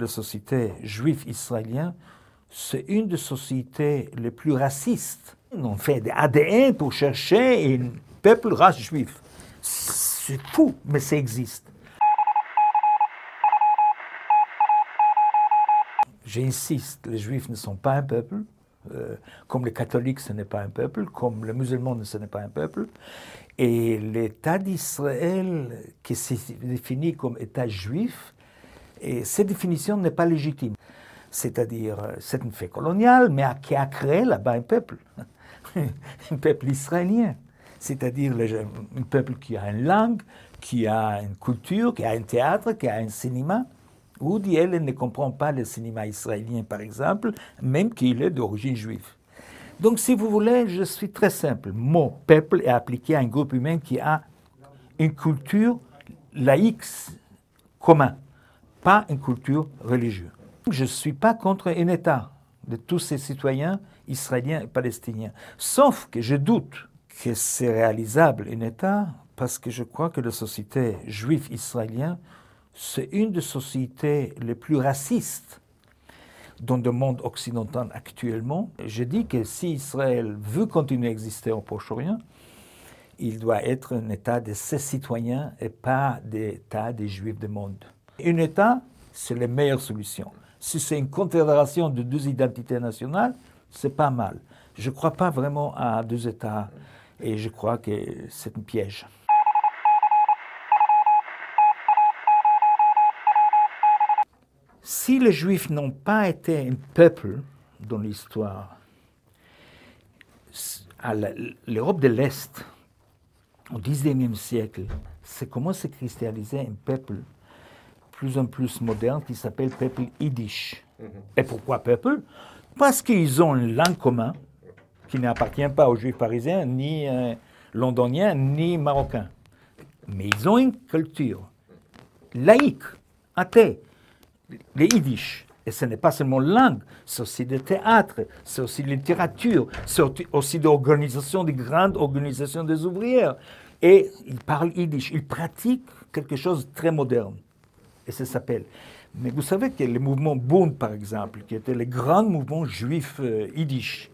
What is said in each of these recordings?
La société juive israélienne, c'est une des sociétés les plus racistes. On fait des ADN pour chercher un peuple race juif. C'est fou, mais ça existe. J'insiste, les juifs ne sont pas un peuple, comme les catholiques ce n'est pas un peuple, comme les musulmans ce n'est pas un peuple. Et l'État d'Israël, qui s'est défini comme État juif, et cette définition n'est pas légitime. C'est-à-dire, c'est un fait colonial, mais qui a créé là-bas un peuple israélien. C'est-à-dire un peuple qui a une langue, qui a une culture, qui a un théâtre, qui a un cinéma. Woody Allen ne comprend pas le cinéma israélien, par exemple, même qu'il est d'origine juive. Donc, si vous voulez, je suis très simple. Mon peuple est appliqué à un groupe humain qui a une culture laïque commune, pas une culture religieuse. Je ne suis pas contre un État de tous ces citoyens israéliens et palestiniens, sauf que je doute que c'est réalisable un État parce que je crois que la société juive israélienne, c'est une des sociétés les plus racistes dans le monde occidental actuellement. Je dis que si Israël veut continuer à exister au Proche-Orient, il doit être un État de ses citoyens et pas d'État des Juifs du monde. Un État, c'est la meilleure solution. Si c'est une confédération de deux identités nationales, c'est pas mal. Je ne crois pas vraiment à deux États et je crois que c'est un piège. Si les Juifs n'ont pas été un peuple dans l'histoire, à l'Europe de l'Est, au XIXe siècle, c'est comment se cristalliser un peuple plus en plus moderne qui s'appelle peuple yiddish. Et pourquoi peuple? Parce qu'ils ont une langue commune qui n'appartient pas aux Juifs parisiens, ni londoniens, ni marocains. Mais ils ont une culture laïque, athée, les yiddish. Et ce n'est pas seulement langue, c'est aussi le théâtre, c'est aussi la littérature, c'est aussi l'organisation, des grandes organisations des ouvrières. Et ils parlent yiddish, ils pratiquent quelque chose de très moderne. Et ça s'appelle. Mais vous savez que le mouvement Bund, par exemple, qui était le grand mouvement juif yiddish,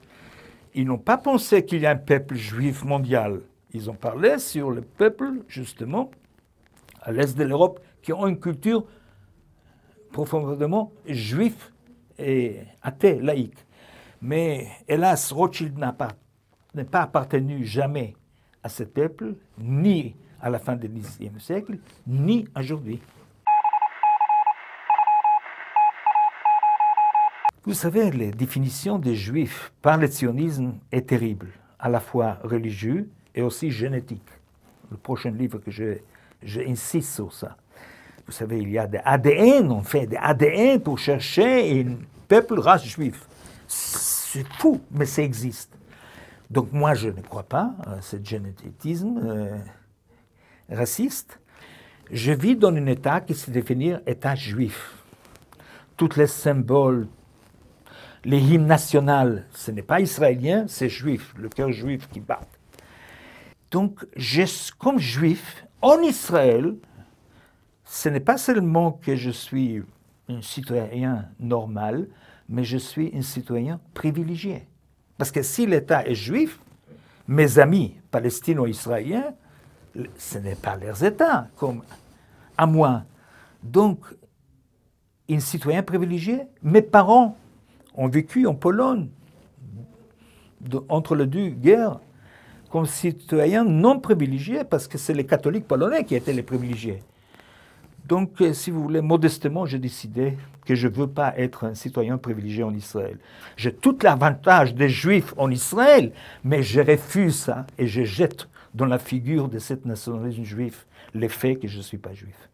ils n'ont pas pensé qu'il y a un peuple juif mondial. Ils ont parlé sur le peuple, justement, à l'est de l'Europe, qui ont une culture profondément juif et athée, laïque. Mais hélas, Rothschild n'a pas appartenu jamais à ce peuple, ni à la fin du XIXe siècle, ni aujourd'hui. Vous savez, la définition des Juifs par le sionisme est terrible, à la fois religieux et aussi génétique. Le prochain livre que j'insiste sur ça. Vous savez, il y a des ADN, on fait des ADN pour chercher un peuple race juif. C'est fou, mais ça existe. Donc moi, je ne crois pas à ce génétisme raciste. Je vis dans un État qui se définit État juif. Tous les symboles, les hymnes nationaux, ce n'est pas israélien, c'est juif, le cœur juif qui bat. Donc, comme juif, en Israël, ce n'est pas seulement que je suis un citoyen normal, mais je suis un citoyen privilégié. Parce que si l'État est juif, mes amis palestino-israéliens, ce n'est pas leurs États, comme à moi. Donc, un citoyen privilégié, mes parents ont vécu en Pologne, entre les deux guerres, comme citoyens non privilégiés, parce que c'est les catholiques polonais qui étaient les privilégiés. Donc, si vous voulez, modestement, j'ai décidé que je ne veux pas être un citoyen privilégié en Israël. J'ai tout l'avantage des Juifs en Israël, mais je refuse ça et je jette dans la figure de cette nationalisme juif le fait que je ne suis pas juif.